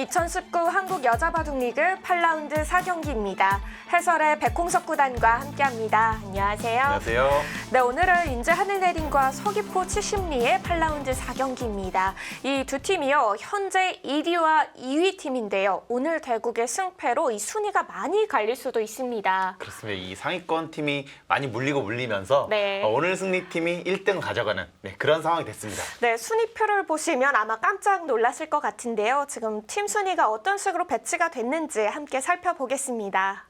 2019 한국 여자바둑리그 8라운드 4경기입니다. 해설의 백홍석 구단과 함께합니다. 안녕하세요. 안녕하세요. 네, 오늘은 인제 하늘내린과 서귀포 칠십리의 8라운드 4경기입니다. 이 두 팀이요, 현재 1위와 2위 팀인데요. 오늘 대국의 승패로 이 순위가 많이 갈릴 수도 있습니다. 그렇습니다. 이 상위권 팀이 많이 물리면서 네. 오늘 승리팀이 1등 가져가는 그런 상황이 됐습니다. 네, 순위표를 보시면 아마 깜짝 놀라실 것 같은데요. 지금 팀 순위가 어떤 식으로 배치가 됐는지 함께 살펴보겠습니다.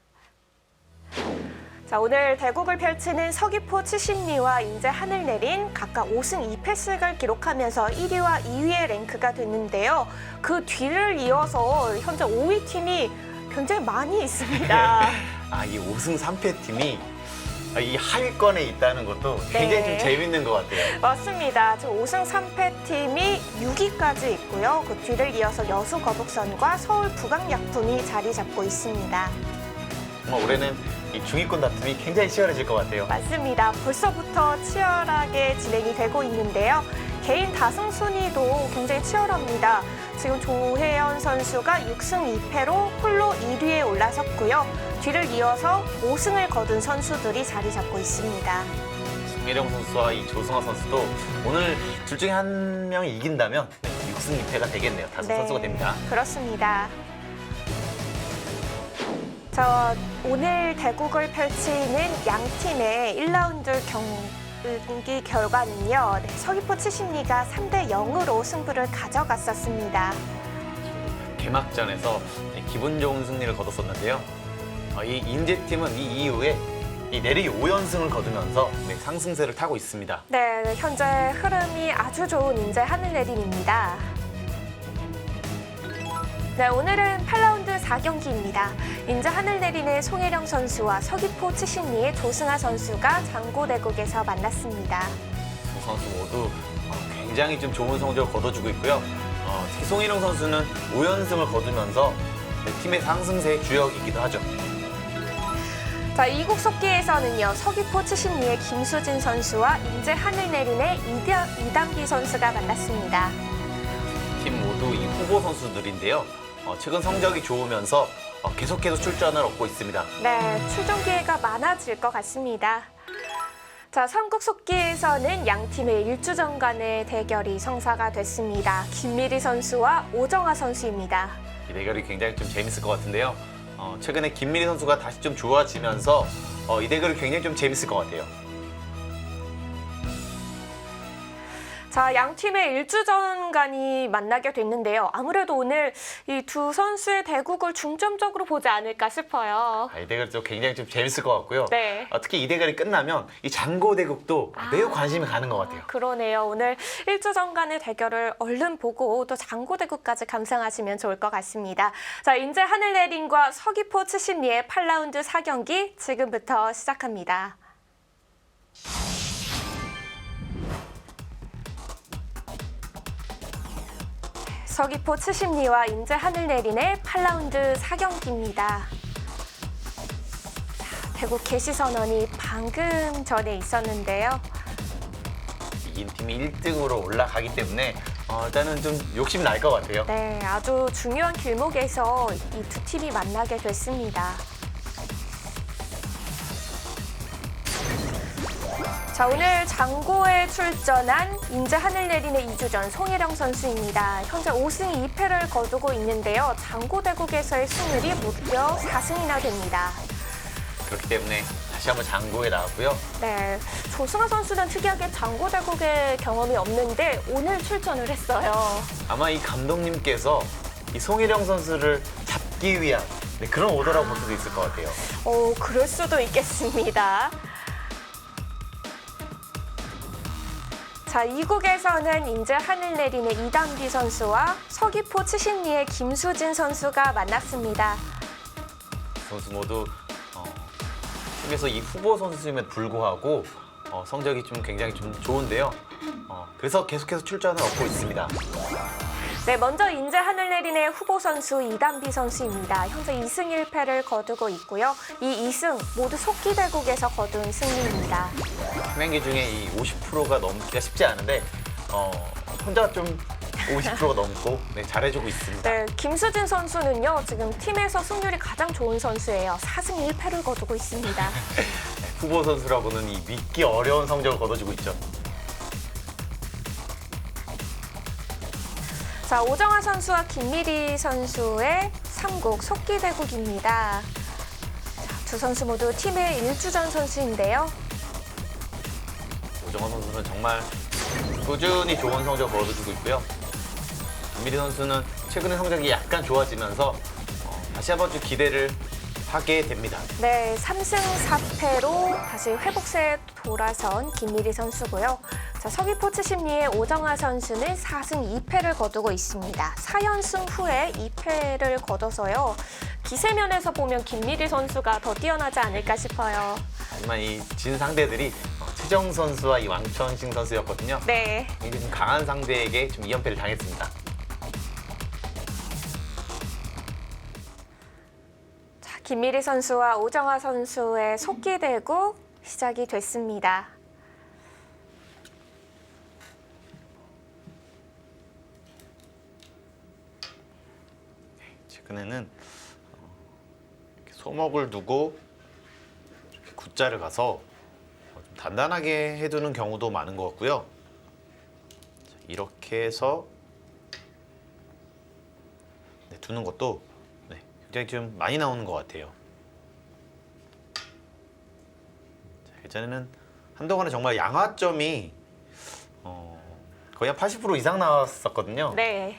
자, 오늘 대국을 펼치는 서귀포 칠십리와 인제 하늘내린 각각 5승 2패씩을 기록하면서 1위와 2위의 랭크가 됐는데요. 그 뒤를 이어서 현재 5위 팀이 굉장히 많이 있습니다. 이 5승 3패 팀이 이 하위권에 있다는 것도 굉장히 좀 재밌는 것 같아요. 맞습니다. 지금 5승 3패 팀이 6위까지 있고요. 그 뒤를 이어서 여수거북선과 서울 부강약품이 자리 잡고 있습니다. 정말 올해는 이 중위권 다툼이 굉장히 치열해질 것 같아요. 맞습니다. 벌써부터 치열하게 진행이 되고 있는데요. 개인 다승 순위도 굉장히 치열합니다. 지금 조혜연 선수가 6승 2패로 홀로 1위에 올라섰고요. 뒤를 이어서 5승을 거둔 선수들이 자리 잡고 있습니다. 송혜령 선수와 이 조승아 선수도 오늘 둘 중에 한 명이 이긴다면 6승 2패가 되겠네요. 다승 선수가 됩니다. 그렇습니다. 자, 오늘 대국을 펼치는 양 팀의 1라운드 경기 결과는요. 서귀포 칠십리가 3대 0으로 승부를 가져갔었습니다. 개막전에서 기분 좋은 승리를 거뒀었는데요. 이 인제팀은 이 이후에 이 내리 5연승을 거두면서 상승세를 타고 있습니다. 네, 현재 흐름이 아주 좋은 인제 하늘내린입니다. 네, 오늘은 8라운드 4경기입니다. 인제 하늘내린의 송혜령 선수와 서귀포 칠십리의 조승아 선수가 장고대국에서 만났습니다. 두 선수 모두 굉장히 좀 좋은 성적을 거둬주고 있고요. 특히 송혜령 선수는 5연승을 거두면서 팀의 상승세의 주역이기도 하죠. 자, 이국 속기에서는요, 서귀포 칠십리의 김수진 선수와 인제 하늘내린의 이담비 선수가 만났습니다. 팀 모두 이 후보 선수들인데요. 최근 성적이 좋으면서 계속해서 출전을 얻고 있습니다. 네, 출전 기회가 많아질 것 같습니다. 자, 삼국 속기에서는 양 팀의 1주전 간의 대결이 성사가 됐습니다. 김미리 선수와 오정아 선수입니다. 이 대결이 굉장히 좀 재밌을 것 같은데요. 최근에 김미리 선수가 다시 좀 좋아지면서 이 대결이 굉장히 좀 재밌을 것 같아요. 자, 양 팀의 1주전 간이 만나게 됐는데요. 아무래도 오늘 이 두 선수의 대국을 중점적으로 보지 않을까 싶어요. 이 대결이 좀 굉장히 좀 재밌을 것 같고요. 네. 특히 이 대결이 끝나면 이 장고 대국도 매우 관심이 가는 것 같아요. 그러네요. 오늘 1주전 간의 대결을 얼른 보고 또 장고대국까지 감상하시면 좋을 것 같습니다. 자, 인제 하늘내린과 서귀포 칠십리의 8라운드 4경기 지금부터 시작합니다. 서귀포 칠십리와 인제 하늘내린의 8라운드 4경기입니다. 대국 개시 선언이 방금 전에 있었는데요. 이긴 팀이 1등으로 올라가기 때문에 일단은 좀 욕심 날 것 같아요. 네, 아주 중요한 길목에서 이 두 팀이 만나게 됐습니다. 자, 오늘 장고에 출전한 인제 하늘내린의 2주전 송혜령 선수입니다. 현재 5승 2패를 거두고 있는데요. 장고대국에서의 승률이 무려 4승이나 됩니다. 그렇기 때문에 다시 한번 장고에 나왔고요. 네, 조승아 선수는 특이하게 장고대국의 경험이 없는데 오늘 출전을 했어요. 아마 이 감독님께서 이 송혜령 선수를 잡기 위한 그런 오더라고 볼 수도 있을 것 같아요. 그럴 수도 있겠습니다. 자, 이국에서는 인제 하늘내린의 이담비 선수와 서귀포 칠십리의 김수진 선수가 만났습니다. 선수 모두 팀에서 이 후보 선수임에도 불구하고 성적이 좀 굉장히 좀 좋은데요. 그래서 계속해서 출전을 얻고 있습니다. 네, 먼저 인제 하늘내린의 후보 선수 이담비 선수입니다. 현재 2승 1패를 거두고 있고요. 이 2승 모두 속기대국에서 거둔 승리입니다. 팀행기 중에 이 50%가 넘기가 쉽지 않은데 혼자 좀 50%가 넘고 네, 잘해주고 있습니다. 네, 김수진 선수는요, 지금 팀에서 승률이 가장 좋은 선수예요. 4승 1패를 거두고 있습니다. 네, 후보 선수라고는 이 믿기 어려운 성적을 거둬주고 있죠. 자, 오정아 선수와 김미리 선수의 3국 속기대국입니다. 자, 두 선수 모두 팀의 1주전 선수인데요. 오정원 선수는 정말 꾸준히 좋은 성적을 거둬주고 있고요. 김미리 선수는 최근에 성적이 약간 좋아지면서 다시 한번 좀 기대를 하게 됩니다. 네, 3승 4패로 다시 회복세에 돌아선 김미리 선수고요. 자, 서귀포츠 심리의 오정아 선수는 4승 2패를 거두고 있습니다. 4연승 후에 2패를 거둬서요. 기세면에서 보면 김미리 선수가 더 뛰어나지 않을까 싶어요. 하지만 이 진 상대들이 최정 선수와 이 왕천식 선수였거든요. 네. 굉장히 좀 강한 상대에게 좀 2연패를 당했습니다. 자, 김미리 선수와 오정아 선수의 속기대국 시작이 됐습니다. 최근에는 이렇게 소목을 두고 이렇게 굿자를 가서 좀 단단하게 해두는 경우도 많은 것 같고요. 자, 이렇게 해서 네, 두는 것도 네, 굉장히 좀 많이 나오는 것 같아요. 자, 예전에는 한동안은 정말 양화점이 거의 한 80% 이상 나왔었거든요. 네.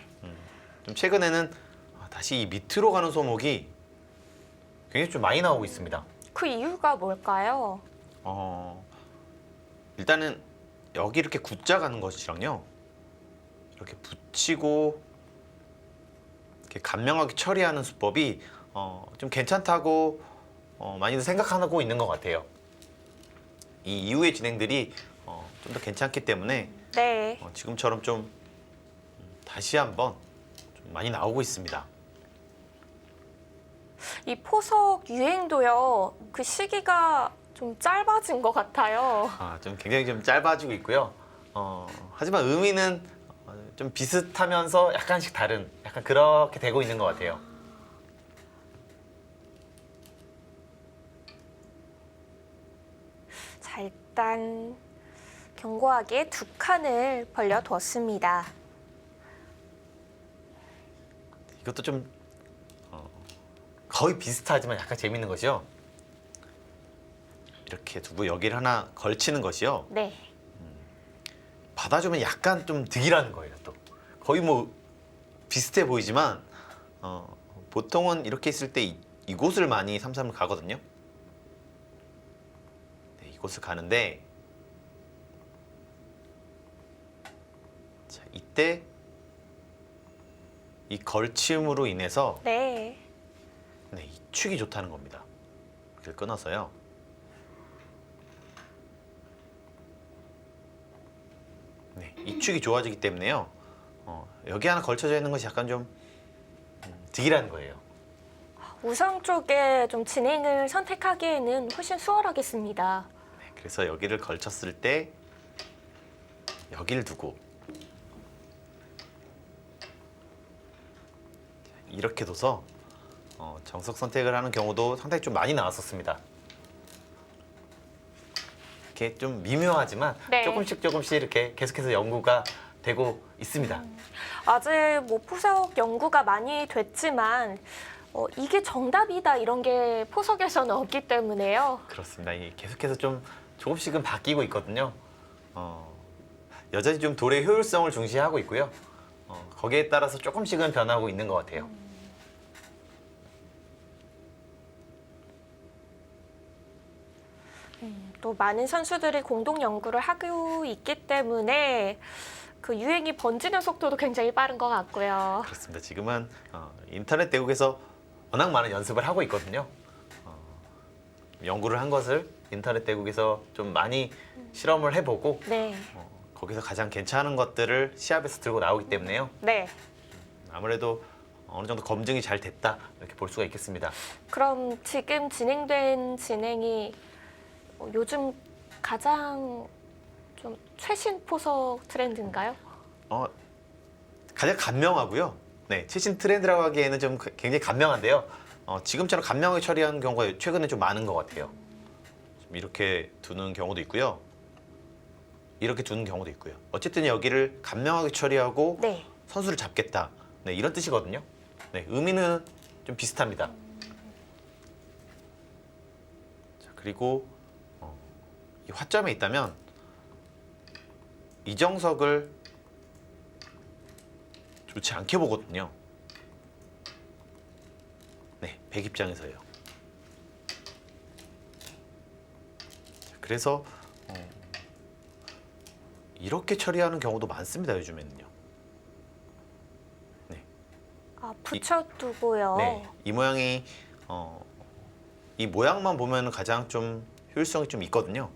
좀 최근에는 다시 이 밑으로 가는 소목이 굉장히 좀 많이 나오고 있습니다. 그 이유가 뭘까요? 일단은 여기 이렇게 굿자 가는 것이랑요, 이렇게 붙이고 이렇게 간명하게 처리하는 수법이 좀 괜찮다고 많이들 생각하고 있는 것 같아요. 이 이후의 진행들이 좀 더 괜찮기 때문에 네. 지금처럼 좀 다시 한번 좀 많이 나오고 있습니다. 이 포석 유행도요, 그 시기가 좀 짧아진 것 같아요. 좀 굉장히 좀 짧아지고 있고요. 하지만 의미는 좀 비슷하면서 약간씩 다른, 약간 그렇게 되고 있는 것 같아요. 자, 일단 견고하게 두 칸을 벌려두었습니다. 이것도 좀 거의 비슷하지만 약간 재밌는 것이요. 이렇게 두고 여기를 하나 걸치는 것이요. 네. 받아주면 약간 좀 득이라는 거예요. 또 거의 뭐 비슷해 보이지만 보통은 이렇게 있을 때 이곳을 많이 삼삼을 가거든요. 네, 이곳을 가는데 자, 이때 이 걸침으로 인해서 네. 네, 이 축이 좋다는 겁니다. 이렇게 끊어서요. 네, 이 축이 좋아지기 때문에요. 여기 하나 걸쳐져 있는 것이 약간 좀 득이라는 거예요. 우성 쪽에 좀 진행을 선택하기에는 훨씬 수월하겠습니다. 네, 그래서 여기를 걸쳤을 때 여기를 두고 이렇게 둬서 정석 선택을 하는 경우도 상당히 좀 많이 나왔었습니다. 이렇게 좀 미묘하지만 네. 조금씩 이렇게 계속해서 연구가 되고 있습니다. 아직 뭐 포석 연구가 많이 됐지만 이게 정답이다 이런 게 포석에서는 없기 때문에요. 그렇습니다. 이게 계속해서 좀 조금씩은 바뀌고 있거든요. 여전히 좀 돌의 효율성을 중시하고 있고요. 거기에 따라서 조금씩은 변하고 있는 것 같아요. 또 많은 선수들이 공동 연구를 하고 있기 때문에 그 유행이 번지는 속도도 굉장히 빠른 것 같고요. 그렇습니다. 지금은 인터넷 대국에서 워낙 많은 연습을 하고 있거든요. 연구를 한 것을 인터넷 대국에서 좀 많이 실험을 해보고 네. 거기서 가장 괜찮은 것들을 시합에서 들고 나오기 때문에요. 네. 아무래도 어느 정도 검증이 잘 됐다 이렇게 볼 수가 있겠습니다. 그럼 지금 진행된 진행이 요즘 가장 좀 최신 포석 트렌드인가요? 가장 간명하고요. 네, 최신 트렌드라고 하기에는 좀 굉장히 간명한데요. 지금처럼 간명하게 처리하는 경우가 최근에 좀 많은 것 같아요. 좀 이렇게 두는 경우도 있고요. 이렇게 두는 경우도 있고요. 어쨌든 여기를 간명하게 처리하고 네. 선수를 잡겠다. 네, 이런 뜻이거든요. 네, 의미는 좀 비슷합니다. 자, 그리고 이 화점에 있다면 이정석을 좋지 않게 보거든요. 네, 백 입장에서요. 자, 그래서 이렇게 처리하는 경우도 많습니다. 요즘에는요. 네, 아, 붙여두고요. 네, 이 모양이 이 모양만 보면 가장 좀 효율성이 좀 있거든요.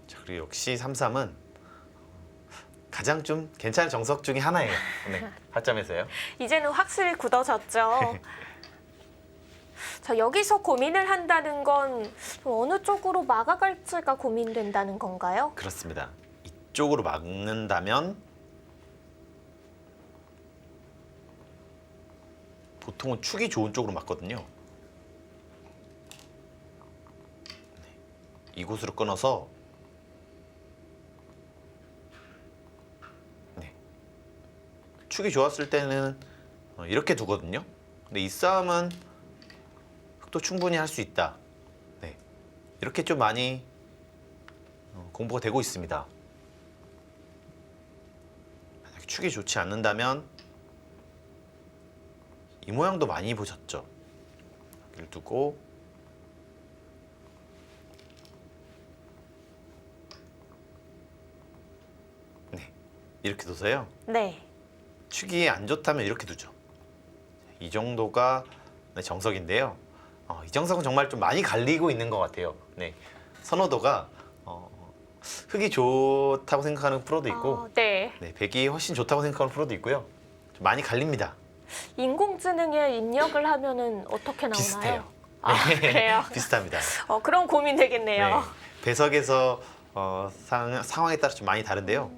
자, 그리고 역시 33은 가장 좀 괜찮은 정석 중에 하나예요. 네, 화점에서요. 이제는 확실히 굳어졌죠. 자, 여기서 고민을 한다는 건 어느 쪽으로 막아갈지가 고민된다는 건가요? 그렇습니다. 이쪽으로 막는다면 보통은 축이 좋은 쪽으로 막거든요. 네, 이곳으로 끊어서 네, 축이 좋았을 때는 이렇게 두거든요. 근데 이 싸움은 흑도 충분히 할 수 있다. 네, 이렇게 좀 많이 공부가 되고 있습니다. 만약에 축이 좋지 않는다면 이 모양도 많이 보셨죠? 여기를 두고 네, 이렇게 둬서요. 네. 축이 안 좋다면 이렇게 두죠. 이 정도가 정석인데요. 이 정석은 정말 좀 많이 갈리고 있는 것 같아요. 네, 선호도가 흑이 좋다고 생각하는 프로도 있고 네. 네, 백이 훨씬 좋다고 생각하는 프로도 있고요. 좀 많이 갈립니다. 인공지능에 입력을 하면은 어떻게 나오나요? 비슷해요. 아, 그래요? 비슷합니다. 그럼 고민 네, 되겠네요. 배석에서 상황에 따라 좀 많이 다른데요.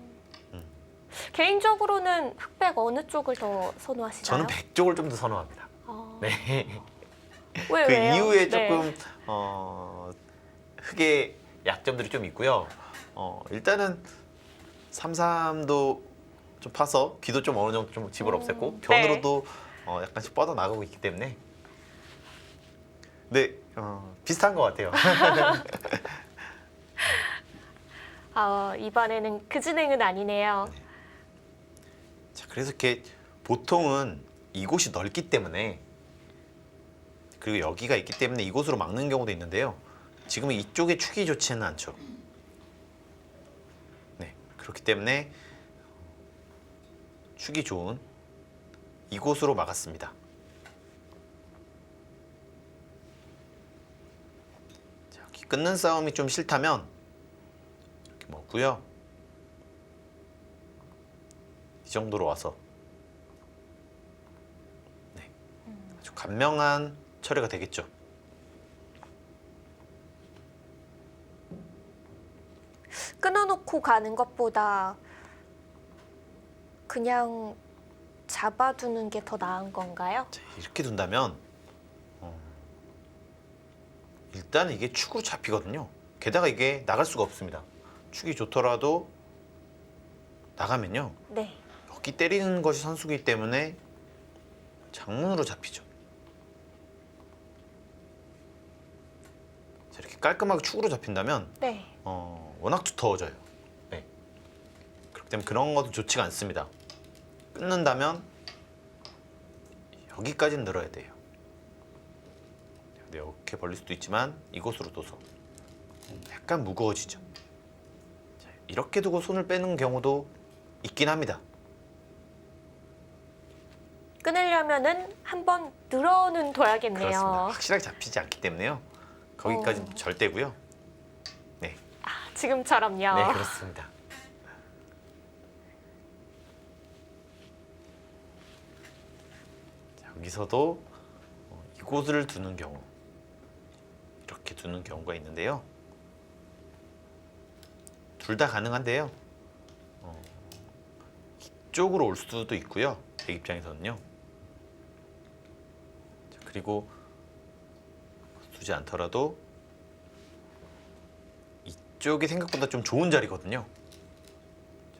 개인적으로는 흑백 어느 쪽을 더 선호하시나요? 저는 백 쪽을 좀 더 선호합니다. 아, 네. 왜요? 그 이후에 네. 조금 흑의 약점들이 좀 있고요. 일단은 33도 좀 파서 귀도 좀 어느 정도 좀 집을 없앴고 변으로도 약간씩 뻗어 나가고 있기 때문에 네, 비슷한 것 같아요. 이번에는 그 진행은 아니네요. 자, 그래서 이렇게 보통은 이곳이 넓기 때문에 그리고 여기가 있기 때문에 이곳으로 막는 경우도 있는데요. 지금은 이쪽에 축이 좋지는 않죠. 네, 그렇기 때문에 축이 좋은 이곳으로 막았습니다. 자, 여기 끊는 싸움이 좀 싫다면 이렇게 먹고요. 이 정도로 와서 네, 아주 간명한 처리가 되겠죠. 끊어놓고 가는 것보다 그냥 잡아두는 게 더 나은 건가요? 자, 이렇게 둔다면 일단 이게 축으로 잡히거든요. 게다가 이게 나갈 수가 없습니다. 축이 좋더라도 나가면요. 네. 여기 때리는 것이 선수기 때문에 장문으로 잡히죠. 자, 이렇게 깔끔하게 축으로 잡힌다면 네. 워낙 두터워져요. 네. 그렇기 때문에 그런 것도 좋지가 않습니다. 끊는다면 여기까지는 늘어야 돼요. 이렇게 벌릴 수도 있지만 이곳으로 둬서 약간 무거워지죠. 자, 이렇게 두고 손을 빼는 경우도 있긴 합니다. 끊으려면은 한번 늘어는 둬야겠네요. 그렇습니다. 확실하게 잡히지 않기 때문에요. 거기까지는 절대고요. 네, 지금처럼요. 네 그렇습니다. 자, 여기서도 이곳을 두는 경우 이렇게 두는 경우가 있는데요. 둘 다 가능한데요. 이쪽으로 올 수도 있고요. 백 입장에서는요. 자, 그리고 두지 않더라도 이쪽이 생각보다 좀 좋은 자리거든요.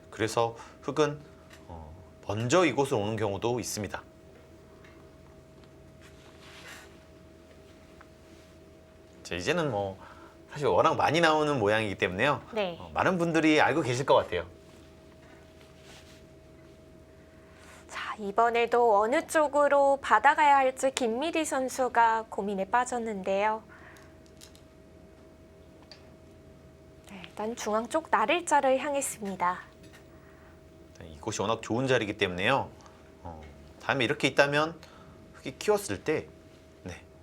그래서 흑은 먼저 이곳을 오는 경우도 있습니다. 자, 이제는 뭐 사실 워낙 많이 나오는 모양이기 때문에요. 네. 많은 분들이 알고 계실 것 같아요. 자, 이번에도 어느 쪽으로 받아가야 할지 김미리 선수가 고민에 빠졌는데요. 네, 일단 중앙 쪽 나를자를 향했습니다. 이곳이 워낙 좋은 자리이기 때문에요. 다음에 이렇게 있다면 흑이 키웠을 때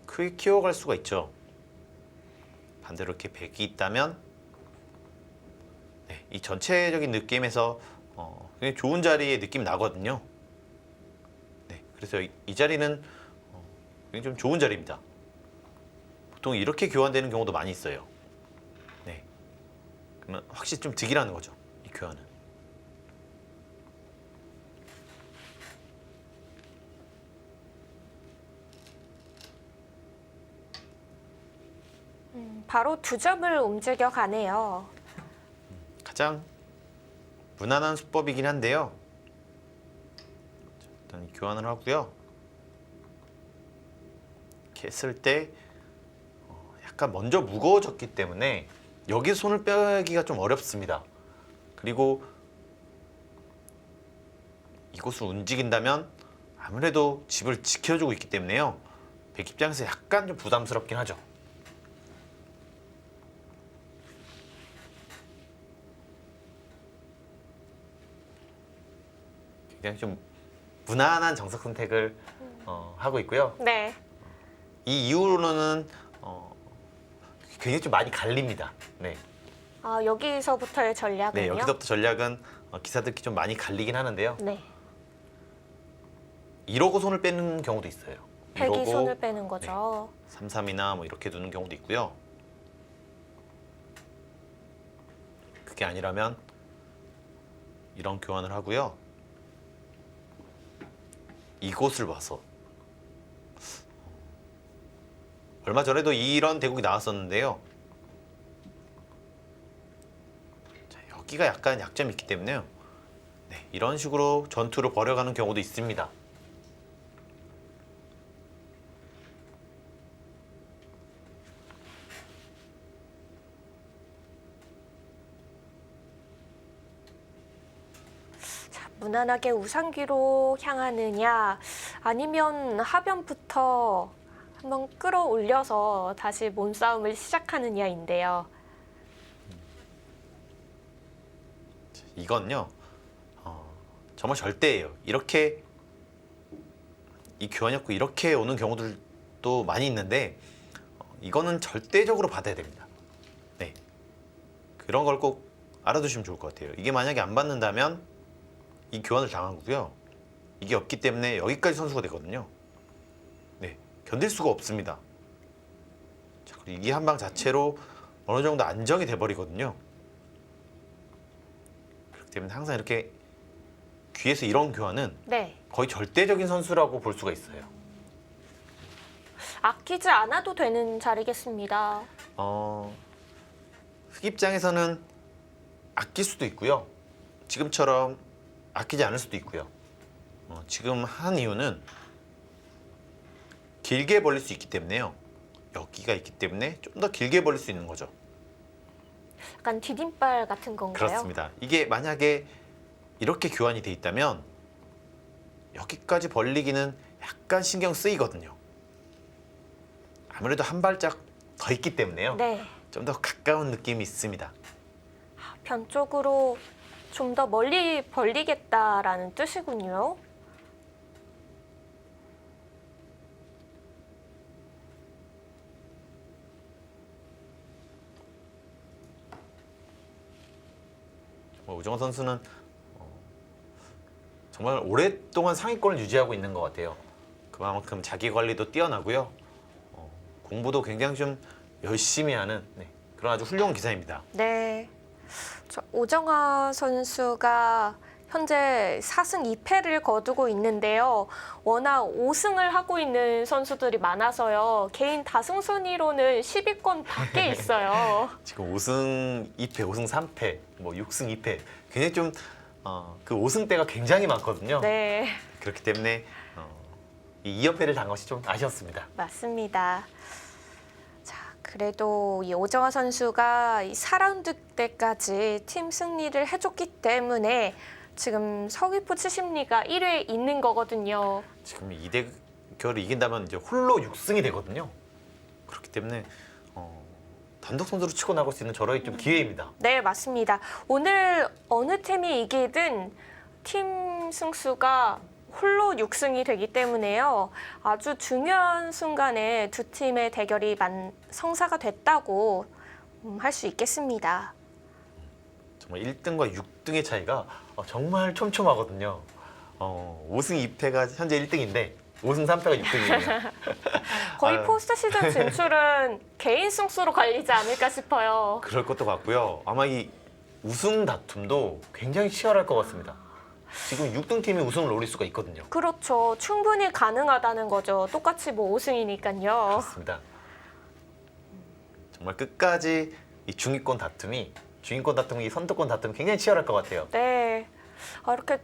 크게 키워갈 수가 있죠. 반대로 이렇게 백이 있다면 이 전체적인 느낌에서 굉장히 좋은 자리의 느낌이 나거든요. 그래서 이 자리는 굉장히 좀 좋은 자리입니다. 보통 이렇게 교환되는 경우도 많이 있어요. 그러면 확실히 좀 득이라는 거죠. 이 교환은. 바로 두 점을 움직여 가네요. 가장 무난한 수법이긴 한데요. 자, 일단 교환을 하고요. 이렇게 했을 때 약간 먼저 무거워졌기 때문에 여기 손을 빼기가 좀 어렵습니다. 그리고 이곳을 움직인다면 아무래도 집을 지켜주고 있기 때문에요. 백 입장에서 약간 좀 부담스럽긴 하죠. 굉장히 좀 무난한 정석 선택을 하고 있고요. 네. 이 이후로는 굉장히 좀 많이 갈립니다. 아, 여기서부터의 전략은요? 여기서부터 전략은 기사들끼리 좀 많이 갈리긴 하는데요. 네. 이러고 손을 빼는 경우도 있어요. 백이 이러고 손을 빼는 거죠. 3-3이나 뭐 이렇게 두는 경우도 있고요. 그게 아니라면 이런 교환을 하고요. 이곳을 봐서 얼마 전에도 이런 대국이 나왔었는데요. 자, 여기가 약간 약점이 있기 때문에요. 이런 식으로 전투를 벌여가는 경우도 있습니다. 무난하게 우상기로 향하느냐 아니면 하변부터 한번 끌어올려서 다시 몸싸움을 시작하느냐인데요. 이건요 정말 절대예요. 이렇게 이 교환이었고 이렇게 오는 경우들도 많이 있는데 이거는 절대적으로 받아야 됩니다. 그런 걸 꼭 알아두시면 좋을 것 같아요. 이게 만약에 안 받는다면 이 교환을 당한 거고요. 이게 없기 때문에 여기까지 선수가 되거든요. 견딜 수가 없습니다. 자, 그리고 이 한 방 자체로 어느 정도 안정이 돼버리거든요. 그렇기 때문에 항상 이렇게 귀에서 이런 교환은 거의 절대적인 선수라고 볼 수가 있어요. 아끼지 않아도 되는 자리겠습니다. 흑 입장에서는 아낄 수도 있고요. 지금처럼 아끼지 않을 수도 있고요. 지금 한 이유는 길게 벌릴 수 있기 때문에요. 여기가 있기 때문에 좀 더 길게 벌릴 수 있는 거죠. 약간 디딤발 같은 건가요? 그렇습니다. 이게 만약에 이렇게 교환이 돼 있다면 여기까지 벌리기는 약간 신경 쓰이거든요. 아무래도 한 발짝 더 있기 때문에요. 좀 더 가까운 느낌이 있습니다. 변 쪽으로 좀 더 멀리 벌리겠다라는 뜻이군요. 우정호 선수는 정말 오랫동안 상위권을 유지하고 있는 것 같아요. 그만큼 자기 관리도 뛰어나고요. 공부도 굉장히 좀 열심히 하는 그런 아주 훌륭한 기사입니다. 오정화 선수가 현재 4승 2패를 거두고 있는데요. 워낙 5승을 하고 있는 선수들이 많아서요. 개인 다승 순위로는 10위권 밖에 있어요. 지금 5승 2패, 5승 3패, 뭐 6승 2패 굉장히 좀 그 5승대가 굉장히 많거든요. 네, 그렇기 때문에 이 2연패를 당 것이 좀 아쉬웠습니다. 맞습니다. 자, 그래도 이 오정화 선수가 이 4라운드 때까지 팀 승리를 해줬기 때문에 지금 서귀포 70리가 1위에 있는 거거든요. 지금 이 대결을 이긴다면 이제 홀로 6승이 되거든요. 그렇기 때문에 단독 선두로 치고 나갈 수 있는 저러의 좀 기회입니다. 네, 맞습니다. 오늘 어느 팀이 이기든 팀 승수가 홀로 6승이 되기 때문에요. 아주 중요한 순간에 두 팀의 대결이 성사가 됐다고 할 수 있겠습니다. 정말 1등과 6등의 차이가 정말 촘촘하거든요. 5승 2패가 현재 1등인데 5승 3패가 6등이에요. 거의 아유. 포스트 시즌 진출은 개인 승수로 갈리지 않을까 싶어요. 그럴 것도 같고요. 아마 이 우승 다툼도 굉장히 치열할 것 같습니다. 지금 6등 팀이 우승을 노릴 수가 있거든요. 그렇죠. 충분히 가능하다는 거죠. 똑같이 뭐 5승이니까요. 그렇습니다. 정말 끝까지 이 중위권 다툼이 선두권 다툼이 굉장히 치열할 것 같아요. 네. 이렇게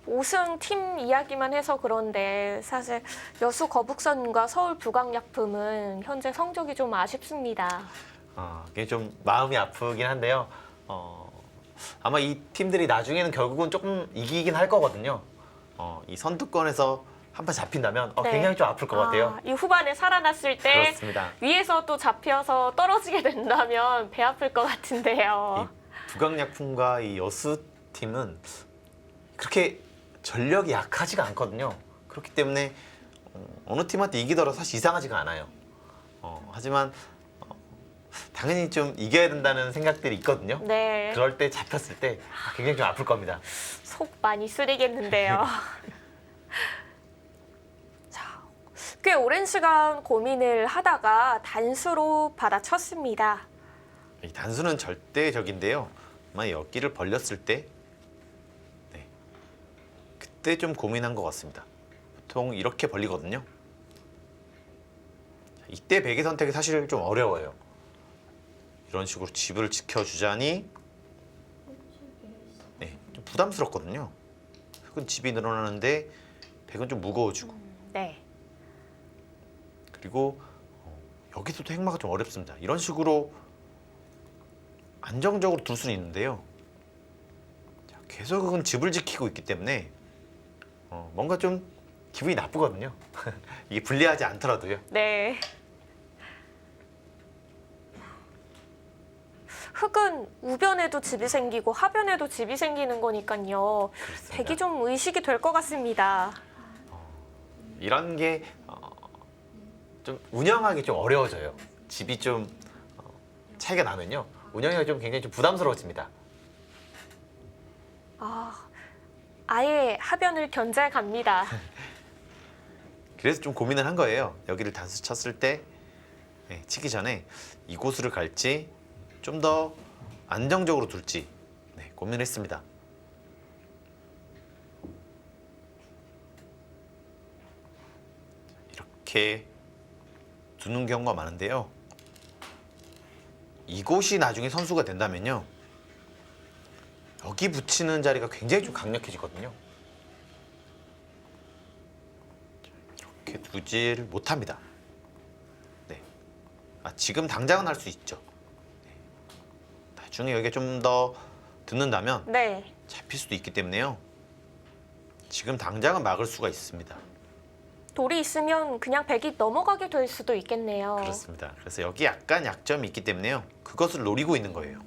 5승 팀 이야기만 해서 그런데 사실 여수 거북선과 서울 부강약품은 현재 성적이 좀 아쉽습니다. 이게 좀 마음이 아프긴 한데요. 아마 이 팀들이 나중에는 결국은 조금 이기긴 할 거거든요. 이 선두권에서 한 판 잡힌다면 네. 굉장히 좀 아플 것 같아요. 이 후반에 살아났을 때 그렇습니다. 위에서 또 잡혀서 떨어지게 된다면 배 아플 것 같은데요. 이 부강약품과 이 여수 팀은 그렇게 전력이 약하지가 않거든요. 그렇기 때문에 어느 팀한테 이기더라도 사실 이상하지가 않아요. 하지만 당연히 좀 이겨야 된다는 생각들이 있거든요. 네. 그럴 때 잡혔을 때 굉장히 좀 아플 겁니다. 속 많이 쓰리겠는데요. 자, 꽤 오랜 시간 고민을 하다가 단수로 받아쳤습니다. 이 단수는 절대적인데요. 아마 여기를 벌렸을 때 그때 좀 고민한 것 같습니다. 보통 이렇게 벌리거든요. 이때 베개 선택이 사실 좀 어려워요. 이런 식으로 집을 지켜주자니 좀 부담스럽거든요. 흙은 집이 늘어나는데 백은 좀 무거워지고 네. 그리고 여기서도 핵마가 좀 어렵습니다. 이런 식으로 안정적으로 둘 수는 있는데요. 자, 계속 흙은 집을 지키고 있기 때문에 뭔가 좀 기분이 나쁘거든요. 이게 불리하지 않더라도요. 네. 흙은 우변에도 집이 생기고 하변에도 집이 생기는 거니까요. 그렇습니다. 백이 좀 의식이 될 것 같습니다. 이런 게 좀 운영하기 좀 어려워져요. 집이 좀 차이가 나면요. 운영이 좀 굉장히 좀 부담스러워집니다. 아예 하변을 견제해 갑니다. 그래서 좀 고민을 한 거예요. 여기를 단수 쳤을 때 치기 전에 이곳으로 갈지 좀 더 안정적으로 둘지 고민을 했습니다. 이렇게 두는 경우가 많은데요. 이곳이 나중에 선수가 된다면요. 여기 붙이는 자리가 굉장히 좀 강력해지거든요. 이렇게 두지를 못합니다. 네. 지금 당장은 할 수 있죠. 나중에 여기가 좀 더 듣는다면 네. 잡힐 수도 있기 때문에요. 지금 당장은 막을 수가 있습니다. 돌이 있으면 그냥 백이 넘어가게 될 수도 있겠네요. 그렇습니다. 그래서 여기 약간 약점이 있기 때문에요. 그것을 노리고 있는 거예요.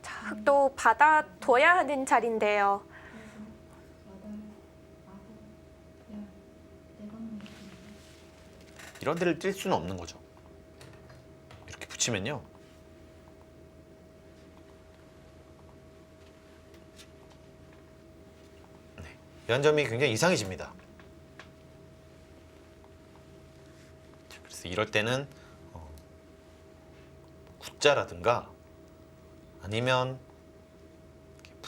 자, 흙도 받아둬야 하는 자리인데요. 이런 데를 뛸 수는 없는 거죠. 이렇게 붙이면요. 연점이 굉장히 이상해집니다. 그래서 이럴 때는 굿자라든가 아니면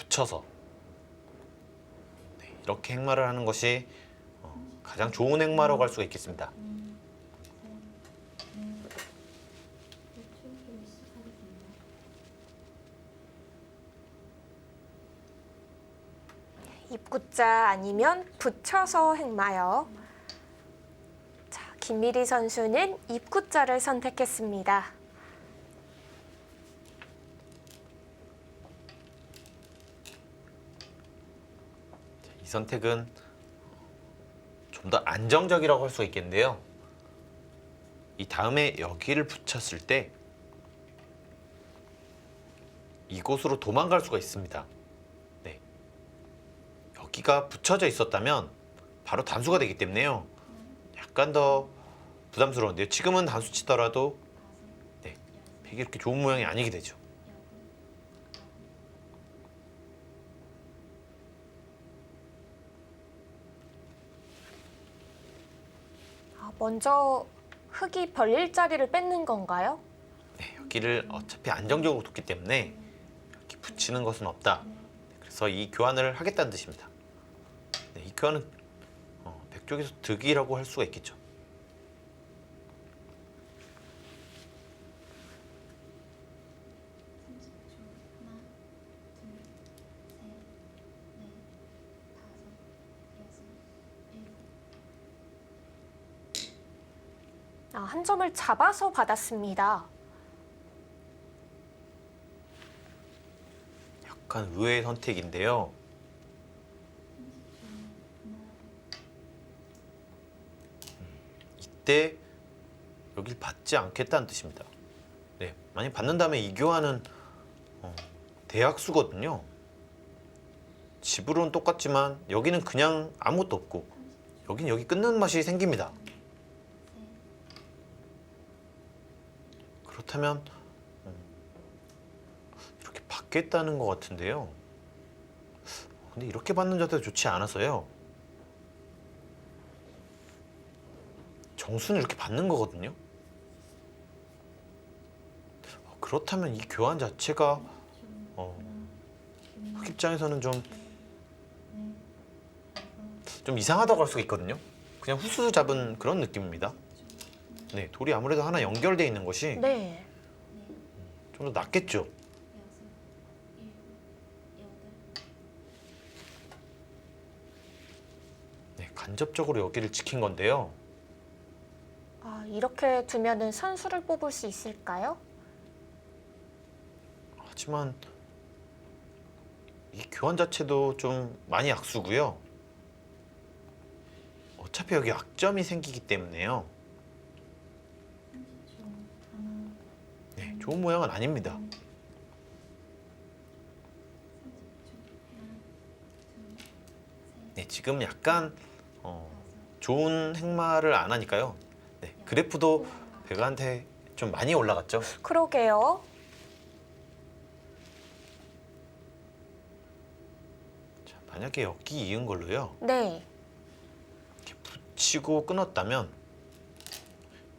붙여서 이렇게 행마를 하는 것이 가장 좋은 행마라고 할 수가 있겠습니다. 입구자 아니면 붙여서 행마요. 자, 김미리 선수는 입구자를 선택했습니다. 이 선택은 좀 더 안정적이라고 할 수가 있겠는데요. 이 다음에 여기를 붙였을 때 이곳으로 도망갈 수가 있습니다. 네. 여기가 붙여져 있었다면 바로 단수가 되기 때문에요. 약간 더 부담스러운데요. 지금은 단수 치더라도 네, 백이 이렇게 좋은 모양이 아니게 되죠. 먼저 흙이 벌릴 자리를 뺏는 건가요? 네, 여기를 어차피 안정적으로 뒀기 때문에 이렇게 붙이는 것은 없다. 그래서 이 교환을 하겠다는 뜻입니다. 네, 이 교환은 백 쪽에서 득이라고 할 수가 있겠죠. 한 점을 잡아서 받았습니다. 약간 의외의 선택인데요. 이때 여길 받지 않겠다는 뜻입니다. 네, 만약 받는다면 이 교환은 대학수거든요. 집으로는 똑같지만 여기는 그냥 아무것도 없고 여긴 여기 끊는 맛이 생깁니다. 그렇다면 이렇게 받겠다는 것 같은데요. 근데 이렇게 받는 자세도 좋지 않아서요. 정수는 이렇게 받는 거거든요. 그렇다면 이 교환 자체가 흑 입장에서는 좀 이상하다고 할 수가 있거든요. 그냥 후수 잡은 그런 느낌입니다. 네, 돌이 아무래도 하나 연결되어 있는 것이 네. 좀 더 낫겠죠. 네, 간접적으로 여기를 지킨 건데요. 이렇게 두면은 선수를 뽑을 수 있을까요? 하지만 이 교환 자체도 좀 많이 악수고요. 어차피 여기 악점이 생기기 때문에요. 네, 좋은 모양은 아닙니다. 네, 지금 약간 좋은 행마를 안 하니까요. 네, 그래프도 배가한테 좀 많이 올라갔죠. 그러게요. 자, 만약에 여기 이은 걸로요. 네. 이렇게 붙이고 끊었다면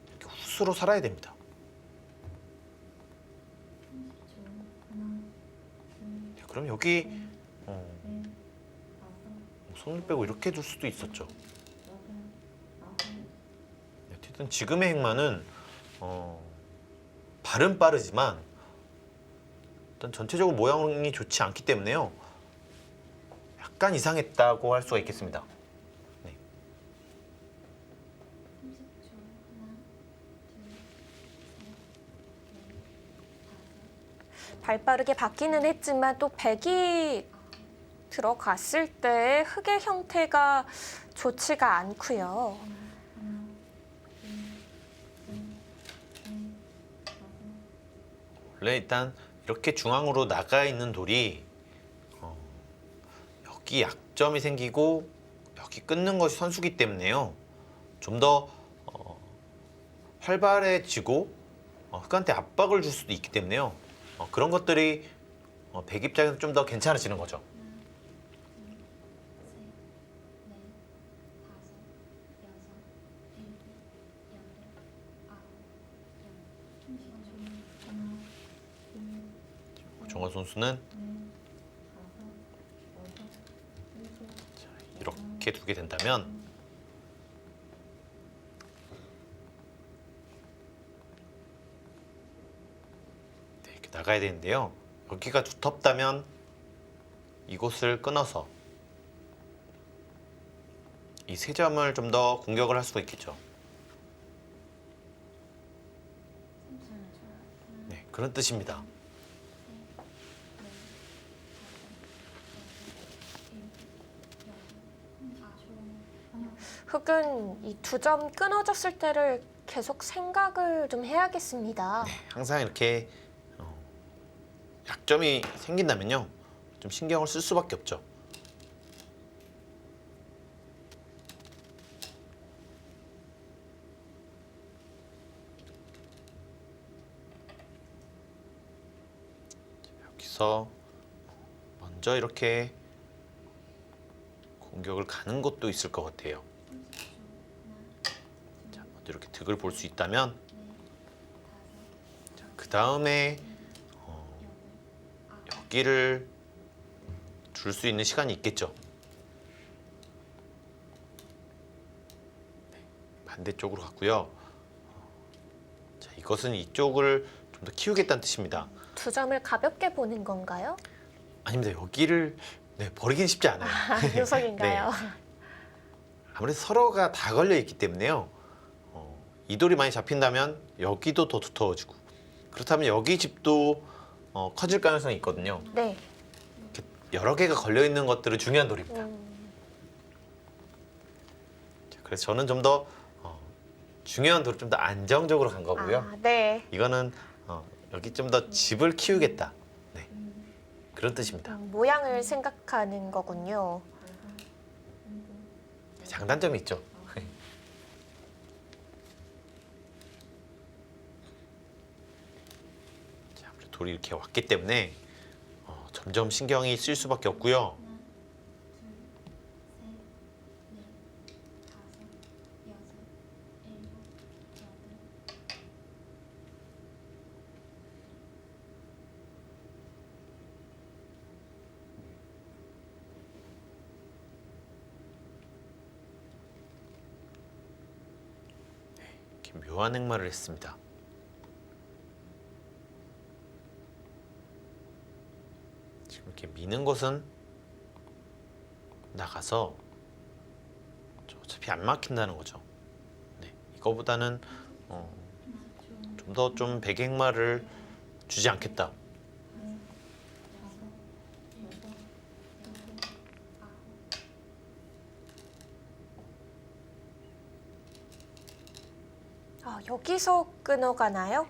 이렇게 후수로 살아야 됩니다. 네, 그럼 여기 손을 빼고 이렇게 둘 수도 있었죠. 네, 어쨌든 지금의 행마는 발은 빠르지만 일단 전체적으로 모양이 좋지 않기 때문에요. 약간 이상했다고 할 수가 있겠습니다. 네. 발빠르게 받기는 했지만 또 백이 들어갔을 때 흙의 형태가 좋지가 않고요. 원래 일단 이렇게 중앙으로 나가 있는 돌이 여기 약점이 생기고 여기 끊는 것이 선수기 때문에요. 좀 더 활발해지고 흙한테 압박을 줄 수도 있기 때문에요. 그런 것들이 백 입장에서 좀 더 괜찮아지는 거죠. 정원 선수는 두게 된다면 네, 이렇게 나가야 되는데요. 여기가 두텁다면 이곳을 끊어서 이 세 점을 좀 더 공격을 할 수가 있겠죠. 네, 그런 뜻입니다. 흑은 이 두 점 끊어졌을 때를 계속 생각을 좀 해야겠습니다. 네, 항상 이렇게 약점이 생긴다면요, 좀 신경을 쓸 수밖에 없죠. 여기서 먼저 이렇게 공격을 가는 것도 있을 것 같아요. 자, 먼저 이렇게 득을 볼 수 있다면, 그 다음에 여기를 줄 수 있는 시간이 있겠죠. 네, 반대쪽으로 갔고요. 자, 이것은 이쪽을 좀 더 키우겠다는 뜻입니다. 두 점을 가볍게 보는 건가요? 아닙니다. 여기를 버리긴 쉽지 않아요. 요석인가요? 아무래도 서로가 다 걸려 있기 때문에요. 이 돌이 많이 잡힌다면 여기도 더 두터워지고, 그렇다면 여기 집도 커질 가능성이 있거든요. 네. 이렇게 여러 개가 걸려 있는 것들은 중요한 돌입니다. 자, 그래서 저는 좀 더 중요한 돌을 좀 더 안정적으로 간 거고요. 아, 네. 이거는 여기 좀 더 집을 키우겠다. 네, 그런 뜻입니다. 모양을 생각하는 거군요. 장단점이 있죠. 자, 아무래도 돌이 이렇게 왔기 때문에 점점 신경이 쓰일 수밖에 없고요. 이렇게 묘한 행마를 했습니다. 지금 이렇게 미는 것은 나가서 어차피 안 막힌다는 거죠. 네, 이거보다는 좀 더 좀 백행마를 주지 않겠다. 여기서 끊어가나요?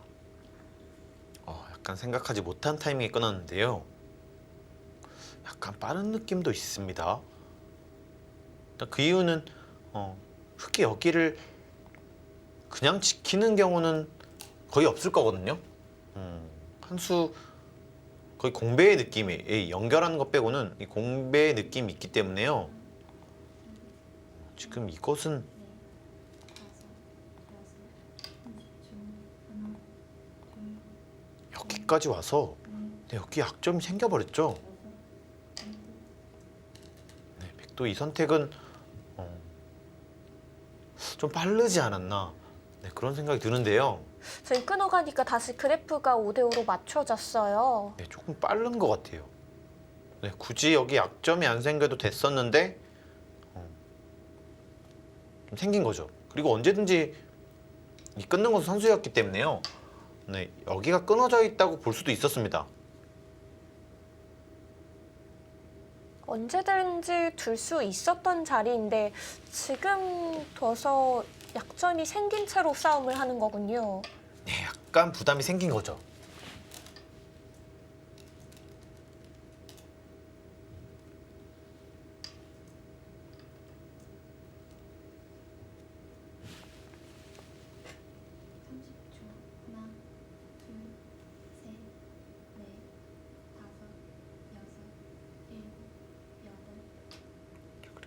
약간 생각하지 못한 타이밍에 끊었는데요. 약간 빠른 느낌도 있습니다. 일단 그 이유는 흑이 여기를 그냥 지키는 경우는 거의 없을 거거든요. 한 수 거의 공배의 느낌이, 연결하는 것 빼고는 이 공배의 느낌이 있기 때문에요. 지금 이것은 여기까지 와서 여기 약점이 생겨버렸죠. 네, 백도 이 선택은 좀 빠르지 않았나, 그런 생각이 드는데요. 지금 끊어가니까 다시 그래프가 5대5로 맞춰졌어요. 네, 조금 빠른 것 같아요. 네, 굳이 여기 약점이 안 생겨도 됐었는데 좀 생긴 거죠. 그리고 언제든지 이 끊는 것은 선수였기 때문에요. 네, 여기가 끊어져 있다고 볼 수도 있었습니다. 언제든지 둘 수 있었던 자리인데 지금 둬서 약점이 생긴 채로 싸움을 하는 거군요. 네, 약간 부담이 생긴 거죠.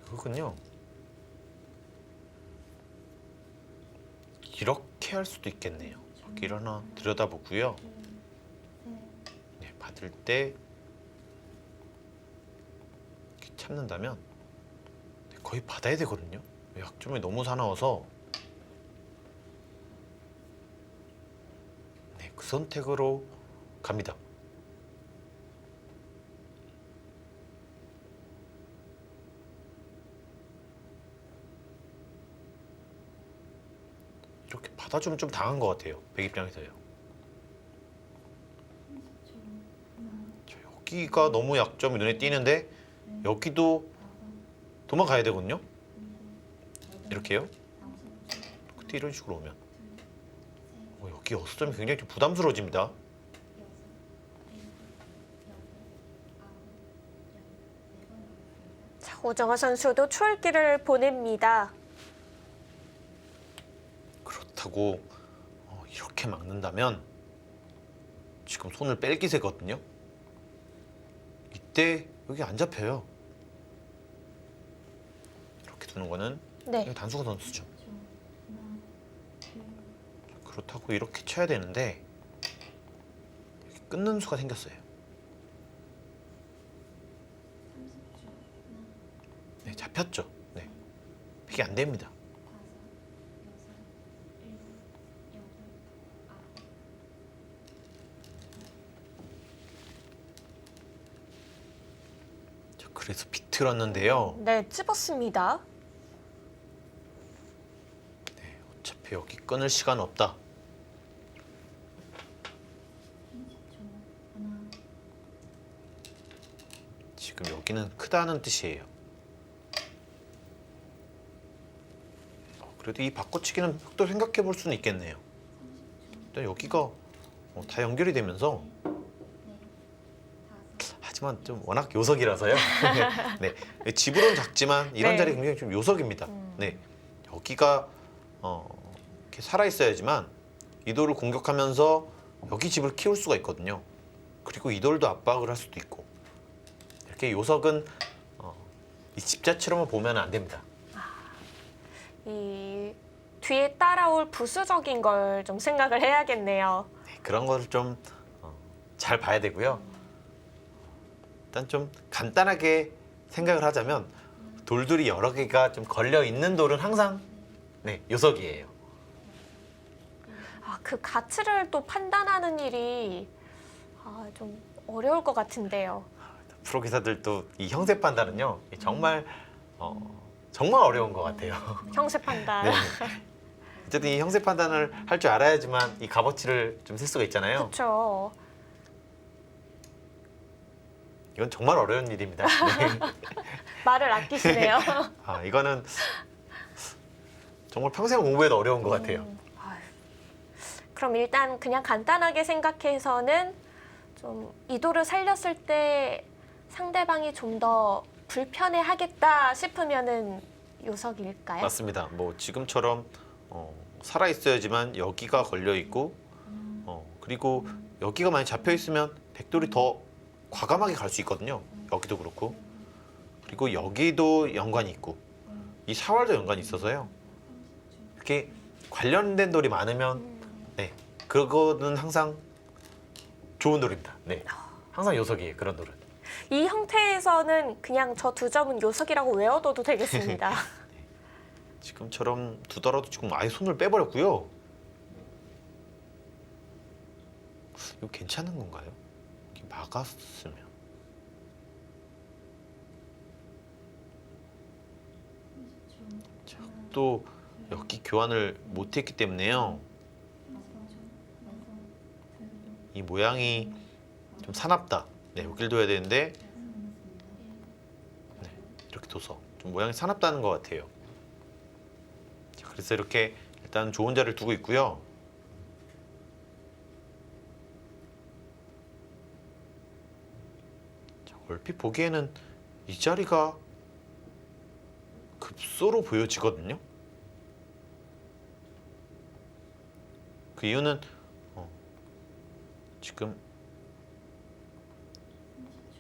그렇군요. 이렇게 할 수도 있겠네요. 여기를 하나 들여다보고요. 네, 받을 때 이렇게 참는다면 거의 받아야 되거든요. 약점이 너무 사나워서 네, 그 선택으로 갑니다. 이렇게 받아주면 좀 당한 것 같아요. 백 입장에서요. 여기가 너무 약점이 눈에 띄는데 여기도 도망가야 되거든요. 이렇게요. 그때 이런 식으로 오면 여기 6점이 굉장히 좀 부담스러워집니다. 자, 오정화 선수도 추월기를 보냅니다. 그렇다고 이렇게 막는다면 지금 손을 뺄 기세거든요. 이때 여기 안 잡혀요. 이렇게 두는 거는 네. 이거 단수가 선수죠. 그렇다고 이렇게 쳐야 되는데 이렇게 끊는 수가 생겼어요. 네, 잡혔죠. 네, 이게 안 됩니다. 자, 그래서 비틀었는데요. 네, 찝었습니다. 어차피 여기 끊을 시간 없다. 지금 여기는 크다는 뜻이에요. 그래도 이 바꿔치기는 또 생각해 볼 수는 있겠네요. 일단 여기가 다 연결이 되면서 하지만 좀 워낙 요석이라서요. 네, 집으로는 작지만 이런 네. 자리 굉장히 좀 요석입니다. 네, 여기가 이렇게 살아 있어야지만 이도를 공격하면서 여기 집을 키울 수가 있거든요. 그리고 이돌도 압박을 할 수도 있고 이렇게 요석은 이 집 자체로만 보면 안 됩니다. 이 뒤에 따라올 부수적인 걸 좀 생각을 해야겠네요. 네, 그런 거를 좀 잘 봐야 되고요. 일단 좀 간단하게 생각을 하자면 돌들이 여러 개가 좀 걸려 있는 돌은 항상 네, 요석이에요. 아, 그 가치를 또 판단하는 일이 좀 어려울 것 같은데요. 프로 기사들도 이 형세 판단은요 정말 정말 어려운 것 같아요. 형세 판단. 네. 어쨌든 이 형세 판단을 할 줄 알아야지만 이 값어치를 좀 셀 수가 있잖아요. 그렇죠. 이건 정말 어려운 일입니다. 네. 말을 아끼시네요. 이거는 정말 평생 공부해도 어려운 것 같아요. 아유. 그럼 일단 그냥 간단하게 생각해서는 좀 이도를 살렸을 때 상대방이 좀 더 불편해하겠다 싶으면은 요석일까요? 맞습니다. 뭐 지금처럼 살아 있어야지만 여기가 걸려 있고 그리고 여기가 많이 잡혀 있으면 백돌이 더 과감하게 갈 수 있거든요. 여기도 그렇고 그리고 여기도 연관이 있고 이 사활도 연관이 있어서요. 이렇게 관련된 돌이 많으면 네 그거는 항상 좋은 돌입니다. 네 항상 요석이에요. 그런 돌은. 이 형태에서는 그냥 저 두 점은 요석이라고 외워둬도 되겠습니다. 지금처럼 두더라도 지금 아예 손을 빼버렸고요. 이거 괜찮은 건가요? 이렇게 막았으면. 자, 또 여기 교환을 못했기 때문에요. 이 모양이 좀 사납다. 네, 여길 둬야 되는데 네, 이렇게 둬서 좀 모양이 사납다는 것 같아요. 자, 그래서 이렇게 일단 좋은 자리를 두고 있고요. 자, 얼핏 보기에는 이 자리가 급소로 보여지거든요. 그 이유는 지금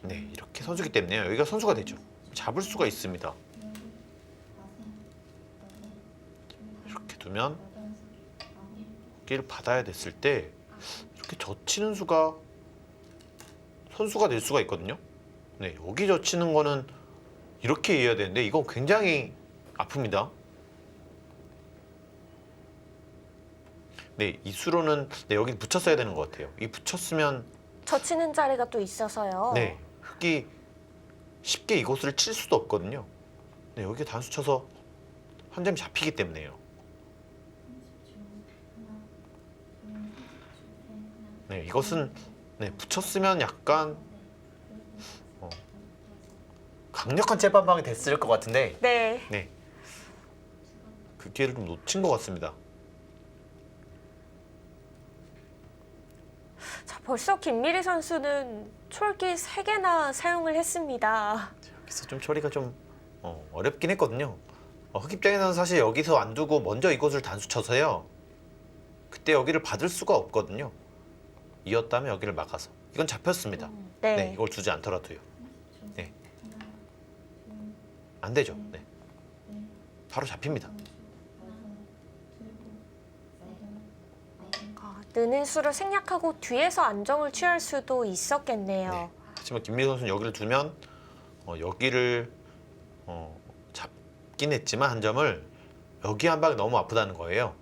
네 이렇게 선수기 때문에요. 여기가 선수가 되죠. 잡을 수가 있습니다. 이렇게 두면 여기를 받아야 됐을 때 이렇게 젖히는 수가 선수가 될 수가 있거든요. 네 여기 젖히는 거는 이렇게 이해해야 되는데 이건 굉장히 아픕니다. 네, 이 수로는 네, 여기 붙였어야 되는 것 같아요. 이 붙였으면 젖히는 자리가 또 있어서요. 네, 흙이 쉽게 이곳을 칠 수도 없거든요. 네, 여기 단수 쳐서 한 점이 잡히기 때문에요. 네, 이것은 네, 붙였으면 약간 강력한 째반방이 됐을 것 같은데 네. 네, 그 기회를 좀 놓친 것 같습니다. 자, 벌써 김미리 선수는 촐기 3개나 사용을 했습니다. 그래서 좀 처리가 좀 어렵긴 했거든요. 흑 입장에서는 사실 여기서 안 두고 먼저 이곳을 단수 쳐서요. 그때 여기를 받을 수가 없거든요. 이었다면 여기를 막아서 이건 잡혔습니다. 네. 네, 이걸 두지 않더라도요. 네, 안 되죠. 네, 바로 잡힙니다. 느는 수를 생략하고 뒤에서 안정을 취할 수도 있었겠네요. 네. 하지만 김민희 선수는 여기를 두면 여기를 잡긴 했지만 한 점을 여기 한 방이 너무 아프다는 거예요.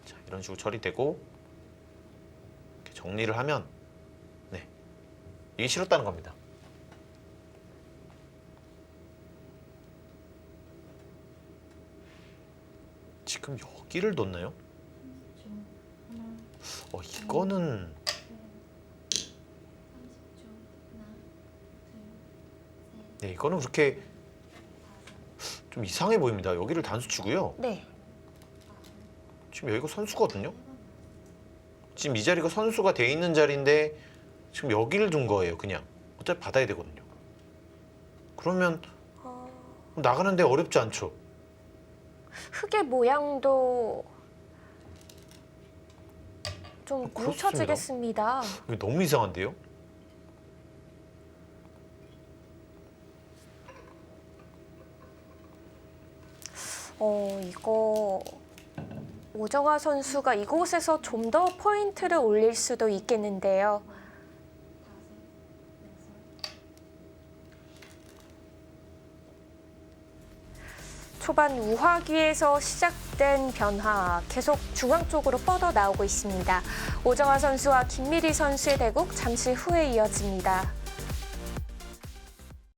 자, 이런 식으로 처리되고 이렇게 정리를 하면 네, 이게 싫었다는 겁니다. 지금 여기를 뒀나요? 이거는 네, 이거는 그렇게 좀 이상해 보입니다. 여기를 단수 치고요. 네. 지금 여기가 선수거든요. 지금 이 자리가 선수가 돼 있는 자리인데 지금 여기를 둔 거예요. 그냥 어차피 받아야 되거든요. 그러면 나가는데 어렵지 않죠. 흙의 모양도 좀 그렇습니다. 뭉쳐지겠습니다. 이거 너무 이상한데요? 이거 오정아 선수가 이곳에서 좀 더 포인트를 올릴 수도 있겠는데요. 초반 우하기에서 시작된 변화 계속 중앙 쪽으로 뻗어 나오고 있습니다. 오정아 선수와 김미리 선수의 대국 잠시 후에 이어집니다.